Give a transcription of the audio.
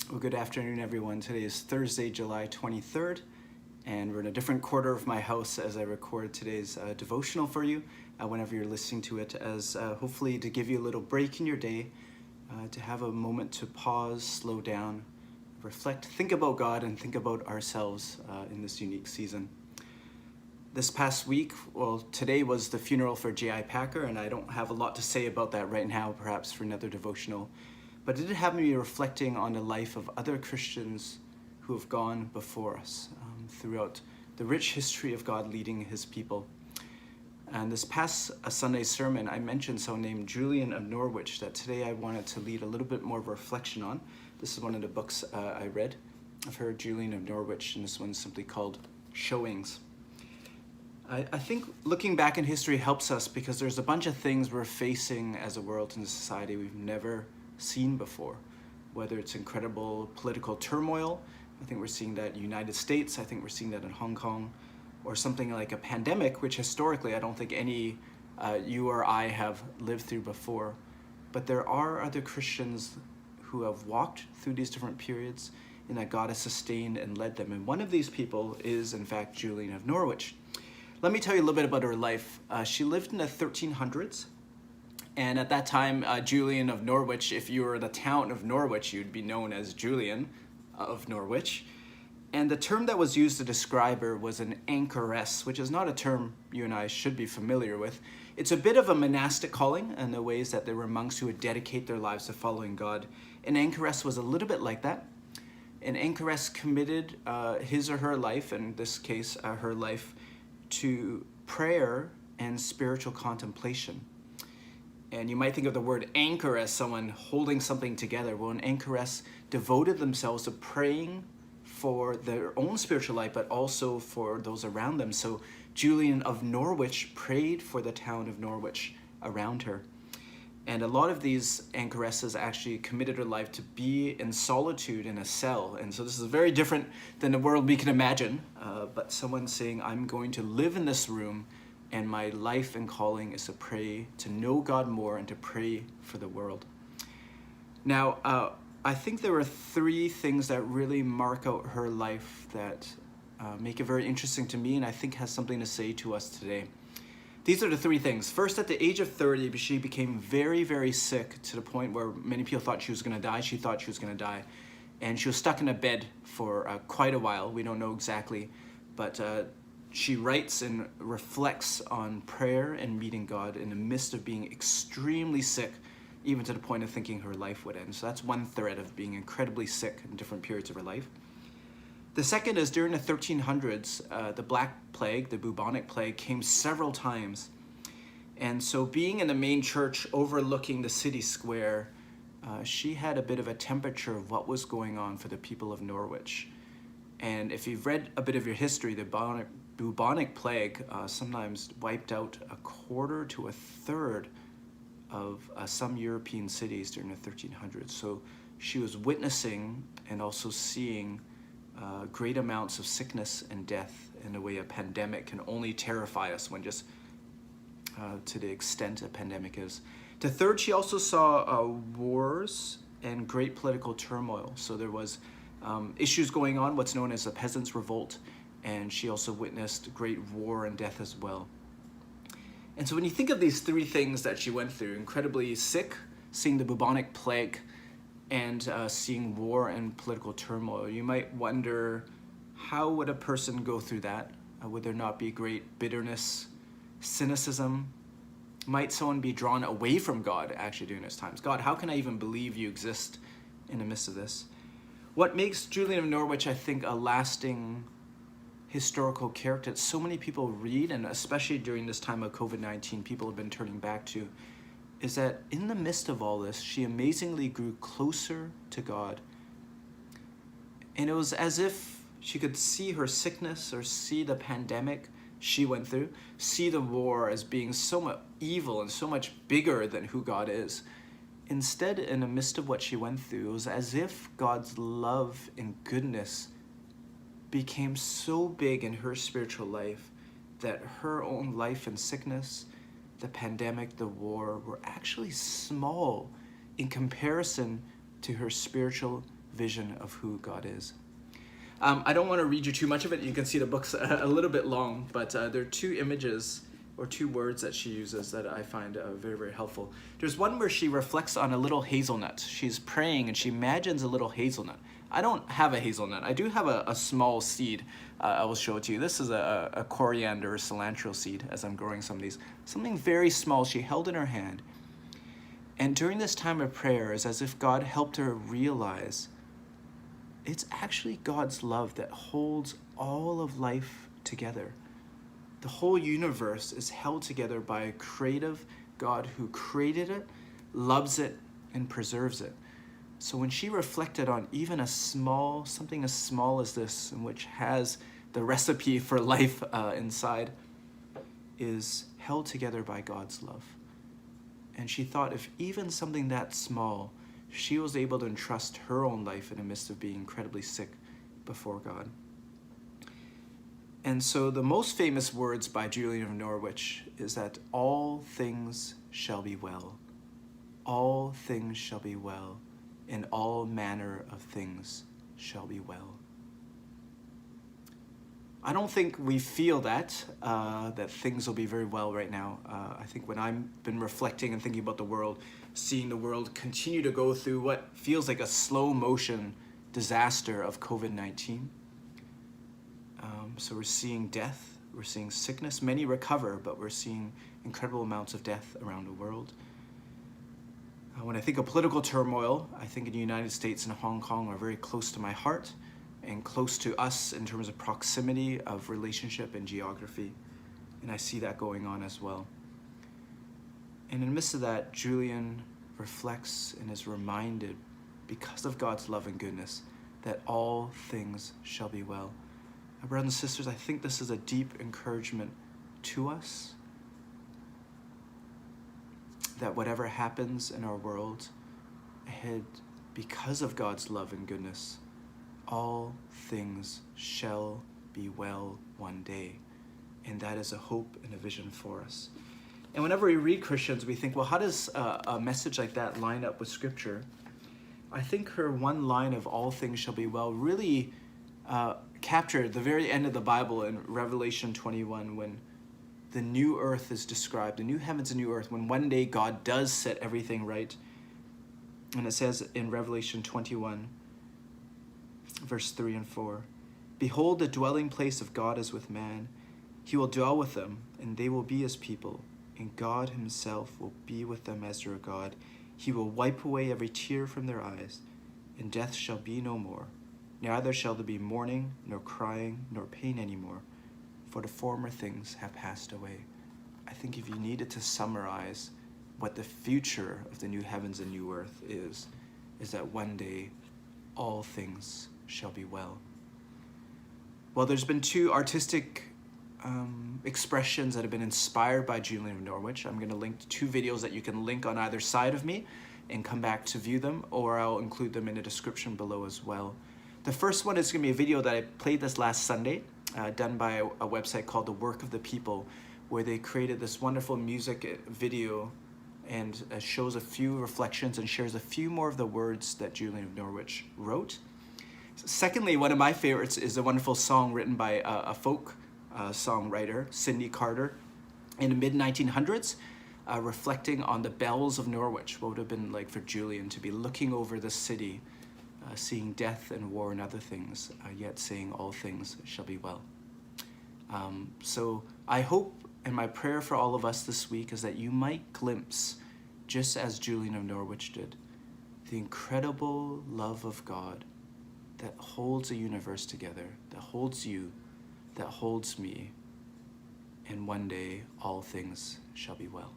Well, good afternoon, everyone. Today is Thursday, July 23rd, and we're in a different quarter of my house as I record today's devotional for you whenever you're listening to it, as hopefully to give you a little break in your day, to have a moment to pause, slow down, reflect, think about God, and think about ourselves in this unique season. This past week, today was the funeral for J.I. Packer, and I don't have a lot to say about that right now, perhaps for another devotional. But it did have me reflecting on the life of other Christians who have gone before us throughout the rich history of God leading his people. And this past Sunday sermon, I mentioned someone named Julian of Norwich that today I wanted to lead a little bit more of a reflection on. This is one of the books I read. I've heard Julian of Norwich, and this one's simply called Showings. I think looking back in history helps us because there's a bunch of things we're facing as a world and a society we've never seen before, whether it's incredible political turmoil. I think we're seeing that in the United States. I think we're seeing that in Hong Kong, or something like a pandemic, which historically I don't think any you or I have lived through before. But there are other Christians who have walked through these different periods and that God has sustained and led them. And one of these people is, in fact, Julian of Norwich. Let me tell you a little bit about her life. She lived in the 1300s. And at that time, Julian of Norwich, if you were the town of Norwich, you'd be known as Julian of Norwich. And the term that was used to describe her was an anchoress, which is not a term you and I should be familiar with. It's a bit of a monastic calling in the ways that there were monks who would dedicate their lives to following God. An anchoress was a little bit like that. An anchoress committed his or her life, in this case her life, to prayer and spiritual contemplation. And you might think of the word anchor as someone holding something together. Well, an anchoress devoted themselves to praying for their own spiritual life, but also for those around them. So Julian of Norwich prayed for the town of Norwich around her. And a lot of these anchoresses actually committed her life to be in solitude in a cell. And so this is very different than the world we can imagine. But someone saying, I'm going to live in this room, and my life and calling is to pray, to know God more, and to pray for the world. Now, I think there are three things that really mark out her life that make it very interesting to me, and I think has something to say to us today. These are the three things. First, at the age of 30, she became very, very sick to the point where many people thought she was going to die. She thought she was going to die. And she was stuck in a bed for quite a while. We don't know exactly, but she writes and reflects on prayer and meeting God in the midst of being extremely sick, even to the point of thinking her life would end. So that's one thread of being incredibly sick in different periods of her life. The second is during the 1300s, the Black Plague, the bubonic plague, came several times. And so being in the main church overlooking the city square, she had a bit of a temperature of what was going on for the people of Norwich. And if you've read a bit of your history, the bubonic plague sometimes wiped out a quarter to a third of some European cities during the 1300s. So she was witnessing and also seeing great amounts of sickness and death in a way a pandemic can only terrify us when just to the extent a pandemic is. The third, she also saw wars and great political turmoil. So there was issues going on, what's known as the Peasants' Revolt, and she also witnessed great war and death as well. And so when you think of these three things that she went through, incredibly sick, seeing the bubonic plague, and seeing war and political turmoil, you might wonder, how would a person go through that? Would there not be great bitterness, cynicism? Might someone be drawn away from God actually during those times? God, how can I even believe you exist in the midst of this? What makes Julian of Norwich, I think, a lasting historical character that so many people read, and especially during this time of COVID-19, people have been turning back to, is that in the midst of all this, she amazingly grew closer to God. And it was as if she could see her sickness or see the pandemic she went through, see the war as being so much evil and so much bigger than who God is. Instead, in the midst of what she went through, it was as if God's love and goodness became so big in her spiritual life that her own life and sickness, the pandemic, the war, were actually small in comparison to her spiritual vision of who God is. I don't want to read you too much of it. You can see the book's a little bit long, but there are two images or two words that she uses that I find very, very helpful. There's one where she reflects on a little hazelnut. She's praying and she imagines a little hazelnut. I don't have a hazelnut. I do have a small seed. I will show it to you. This is a coriander or cilantro seed as I'm growing some of these. Something very small she held in her hand. And during this time of prayer, it's as if God helped her realize it's actually God's love that holds all of life together. The whole universe is held together by a creative God who created it, loves it, and preserves it. So when she reflected on even something as small as this, and which has the recipe for life inside, is held together by God's love. And she thought if even something that small, she was able to entrust her own life in the midst of being incredibly sick before God. And so the most famous words by Julian of Norwich is that all things shall be well. All things shall be well, and all manner of things shall be well. I don't think we feel that things will be very well right now. I think when I've been reflecting and thinking about the world, seeing the world continue to go through what feels like a slow motion disaster of COVID-19. So we're seeing death, we're seeing sickness. Many recover, but we're seeing incredible amounts of death around the world. When I think of political turmoil, I think in the United States and Hong Kong are very close to my heart and close to us in terms of proximity of relationship and geography. And I see that going on as well. And in the midst of that, Julian reflects and is reminded, because of God's love and goodness, that all things shall be well. My brothers and sisters, I think this is a deep encouragement to us, that whatever happens in our world ahead, because of God's love and goodness, all things shall be well one day. And that is a hope and a vision for us. And whenever we read Christians, we think, well, how does a message like that line up with Scripture? I think her one line of all things shall be well really captured the very end of the Bible in Revelation 21, when the new earth is described, the new heavens and new earth, when one day God does set everything right. And it says in Revelation 21, verse 3 and 4, "Behold, the dwelling place of God is with man. He will dwell with them, and they will be his people, and God himself will be with them as their God. He will wipe away every tear from their eyes, and death shall be no more. Neither shall there be mourning, nor crying, nor pain anymore, for the former things have passed away." I think if you needed to summarize what the future of the new heavens and new earth is that one day all things shall be well. Well, there's been two artistic expressions that have been inspired by Julian of Norwich. I'm going to link to two videos that you can link on either side of me and come back to view them, or I'll include them in the description below as well. The first one is going to be a video that I played this last Sunday, done by a website called The Work of the People, where they created this wonderful music video and shows a few reflections and shares a few more of the words that Julian of Norwich wrote. Secondly, one of my favorites is a wonderful song written by a folk songwriter, Cindy Carter, in the mid-1900s, reflecting on the bells of Norwich, what would have been like for Julian to be looking over the city, seeing death and war and other things, yet saying all things shall be well. So I hope, and my prayer for all of us this week is that you might glimpse, just as Julian of Norwich did, the incredible love of God that holds the universe together, that holds you, that holds me, and one day all things shall be well.